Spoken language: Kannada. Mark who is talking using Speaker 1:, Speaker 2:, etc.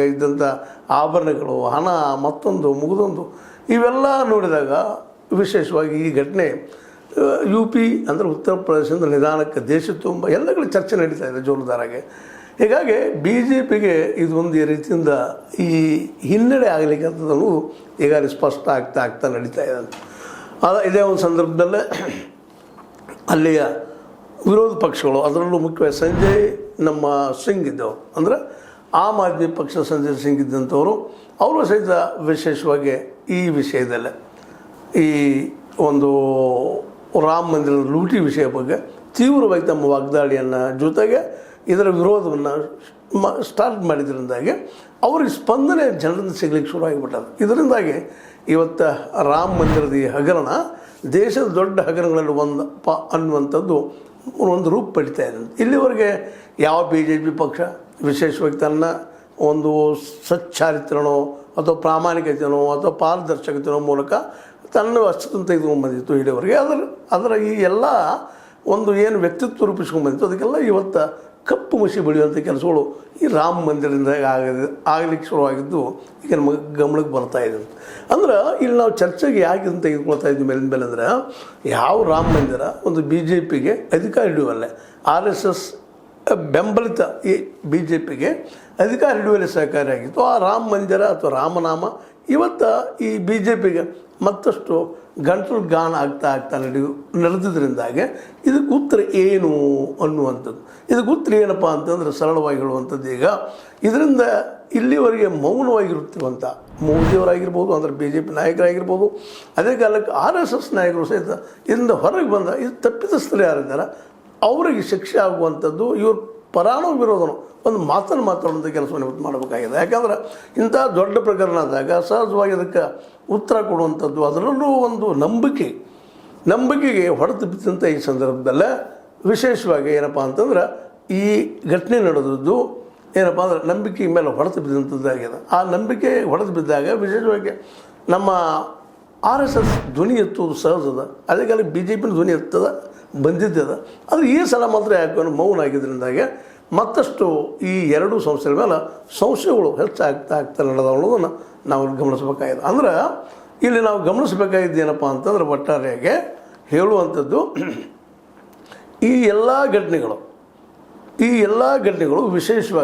Speaker 1: ಇದ್ದಂಥ ಆಭರಣಗಳು, ಹಣ, ಮತ್ತೊಂದು ಮುಗಿದೊಂದು ಇವೆಲ್ಲ ನೋಡಿದಾಗ ವಿಶೇಷವಾಗಿ ಈ ಘಟನೆ UP ಅಂದರೆ ಉತ್ತರ ಪ್ರದೇಶದಿಂದ ನಿಧಾನಕ್ಕೆ ದೇಶ ತುಂಬ ಎಲ್ಲ ಕಡೆ ಚರ್ಚೆ ನಡೀತಾ ಇದೆ ಜೋರುದಾರಾಗೆ. ಹೀಗಾಗಿ BJPಗೆ ಇದೊಂದು ರೀತಿಯಿಂದ ಈ ಹಿನ್ನಡೆ ಆಗಲಿಕ್ಕೆ ಅಂತದನ್ನು ಈಗಾಗಲೇ ಸ್ಪಷ್ಟ ಆಗ್ತಾ ನಡೀತಾ ಇದೆ ಅಂತ. ಇದೇ ಒಂದು ಸಂದರ್ಭದಲ್ಲೇ ಅಲ್ಲಿಯ ವಿರೋಧ ಪಕ್ಷಗಳು, ಅದರಲ್ಲೂ ಮುಖ್ಯವಾಗಿ ಸಂಜಯ್ ಸಿಂಗ್ ಇದ್ದವರು, ಅಂದರೆ ಆಮ್ ಆದ್ಮಿ ಪಕ್ಷ ಸಂಜಯ್ ಸಿಂಗ್ ಇದ್ದಂಥವರು, ಅವರು ಸಹಿತ ವಿಶೇಷವಾಗಿ ಈ ವಿಷಯದಲ್ಲೇ ಈ ಒಂದು ರಾಮ ಮಂದಿರದ ಲೂಟಿ ವಿಷಯ ಬಗ್ಗೆ ತೀವ್ರವಾಗಿ ತಮ್ಮ ವಾಗ್ದಾಳಿಯನ್ನು ಜೊತೆಗೆ ಇದರ ವಿರೋಧವನ್ನು ಸ್ಟಾರ್ಟ್ ಮಾಡಿದ್ರಿಂದಾಗಿ ಅವ್ರಿಗೆ ಸ್ಪಂದನೆ ಜನರಿಂದ ಸಿಗ್ಲಿಕ್ಕೆ ಶುರು ಆಗಿಬಿಟ್ಟದು. ಇದರಿಂದಾಗಿ ಇವತ್ತು ರಾಮ ಮಂದಿರದ ಈ ಹಗರಣ ದೇಶದ ದೊಡ್ಡ ಹಗರಣಗಳಲ್ಲಿ ಅನ್ನುವಂಥದ್ದು ಒಂದು ರೂಪ ಪಡಿತಾ ಇದೆ. ಇಲ್ಲಿವರೆಗೆ ಯಾವ BJP ಪಕ್ಷ ವಿಶೇಷವಾಗಿ ತನ್ನ ಒಂದು ಸಚ್ಚಾರಿತ್ರಣೋ ಅಥವಾ ಪ್ರಾಮಾಣಿಕತೆನೋ ಅಥವಾ ಪಾರದರ್ಶಕತೆನೋ ಮೂಲಕ ತನ್ನ ಅಸ್ತಿತ್ವ ತೆಗೆದುಕೊಂಡ್ಬಂದಿತ್ತು ಇಲ್ಲಿವರೆಗೆ. ಅದರ ಈ ಎಲ್ಲ ಒಂದು ಏನು ವ್ಯಕ್ತಿತ್ವ ರೂಪಿಸ್ಕೊಂಡ್ಬಂದಿತ್ತು ಅದಕ್ಕೆಲ್ಲ ಇವತ್ತು ಕಪ್ಪು ಮಸಿ ಬೆಳೆಯುವಂಥ ಕೆಲಸಗಳು ಈ ರಾಮ ಮಂದಿರದಿಂದ ಆಗಲಿಕ್ಕೆ ಶುರುವಾಗಿದ್ದು ಈಗ ನಮಗೆ ಗಮನಕ್ಕೆ ಬರ್ತಾ ಇದೆ. ಅಂದ್ರೆ ಇಲ್ಲಿ ನಾವು ಚರ್ಚೆಗೆ ಯಾಕೆ ಅಂತ ತೆಗೆದುಕೊಳ್ತಾ ಇದ್ವಿ ಮೇಲಿನ ಮೇಲೆ ಅಂದರೆ, ಯಾವ ರಾಮ ಮಂದಿರ ಒಂದು BJPಗೆ ಅಧಿಕಾರ ಹಿಡಿಯುವಲ್ಲೇ, RSS ಬೆಂಬಲಿತ ಈ BJPಗೆ ಅಧಿಕಾರ ಹಿಡಿಯುವಲ್ಲಿ ಸಹಕಾರಿಯಾಗಿತ್ತು. ಆ ರಾಮ ಮಂದಿರ ಅಥವಾ ರಾಮನಾಮ ಇವತ್ತು ಈ BJPಗೆ ಮತ್ತಷ್ಟು ಗಂಟಲು ಗಾನ ಆಗ್ತಾ ನಡೆದಿದ್ದರಿಂದಾಗೆ ಇದಕ್ಕೆ ಉತ್ತರ ಏನು ಅನ್ನುವಂಥದ್ದು. ಇದಕ್ಕೆ ಉತ್ತರ ಏನಪ್ಪ ಅಂತಂದರೆ ಸರಳವಾಗಿ ಹೇಳುವಂಥದ್ದು, ಈಗ ಇದರಿಂದ ಇಲ್ಲಿವರೆಗೆ ಮೌನವಾಗಿರುತ್ತಿರುವಂಥ ಮೋದಿಯವರಾಗಿರ್ಬೋದು, ಅಂದರೆ BJP ನಾಯಕರಾಗಿರ್ಬೋದು, ಅದೇ ಕಾಲಕ್ಕೆ RSS ನಾಯಕರು ಸಹಿತ ಇದರಿಂದ ಹೊರಗೆ ಬಂದ ಇದು ತಪ್ಪಿತಸ್ಥರು ಯಾರಿದ್ದಾರೆ ಅವರಿಗೆ ಶಿಕ್ಷೆ ಆಗುವಂಥದ್ದು, ಇವ್ರ ಪರಾಣು ವಿರೋಧನೋ ಒಂದು ಮಾತಾಡುವಂಥ ಕೆಲಸವನ್ನು ಇವತ್ತು ಮಾಡಬೇಕಾಗಿದೆ. ಯಾಕಂದ್ರೆ ಇಂಥ ದೊಡ್ಡ ಪ್ರಕರಣ ಆದಾಗ ಸಹಜವಾಗಿ ಅದಕ್ಕೆ ಉತ್ತರ ಕೊಡುವಂಥದ್ದು, ಅದರಲ್ಲೂ ಒಂದು ನಂಬಿಕೆಗೆ ಹೊಡೆತು ಬಿದ್ದಂಥ ಈ ಸಂದರ್ಭದಲ್ಲೇ ವಿಶೇಷವಾಗಿ ಏನಪ್ಪ ಅಂತಂದ್ರೆ ಈ ಘಟನೆ ನಡೆದದ್ದು ಏನಪ್ಪ ಅಂದ್ರೆ ನಂಬಿಕೆ ಮೇಲೆ ಹೊಡೆತು ಬಿದ್ದಂಥದ್ದಾಗಿದೆ. ಆ ನಂಬಿಕೆ ಹೊಡೆದು ಬಿದ್ದಾಗ ವಿಶೇಷವಾಗಿ ನಮ್ಮ RSS ಧ್ವನಿ ಎತ್ತುವುದು ಸಹಜದ, ಅದೇ ಕಾಲ BJP ಧ್ವನಿ ಬಂದಿದ್ದದ. ಆದರೆ ಈ ಸಲ ಮಾತ್ರ ಯಾಕೆ ಮೌನ ಆಗಿದ್ದರಿಂದಾಗೆ ಮತ್ತಷ್ಟು ಈ ಎರಡೂ ಸಂಸ್ಥೆಗಳ ಮೇಲೆ ಸಂಶಯಗಳು ಹೆಚ್ಚಾಗ್ತಾ ನಡೆದ ಅನ್ನೋದನ್ನು ನಾವು ಗಮನಿಸಬೇಕಾಗಿದೆ. ಅಂದ್ರೆ ಇಲ್ಲಿ ನಾವು ಗಮನಿಸಬೇಕಾಗಿದ್ದು ಏನಪ್ಪ ಅಂತಂದ್ರೆ ಒಟ್ಟಾರೆಯಾಗಿ ಹೇಳುವಂಥದ್ದು, ಈ ಎಲ್ಲ ಘಟನೆಗಳು ವಿಶೇಷವಾಗಿ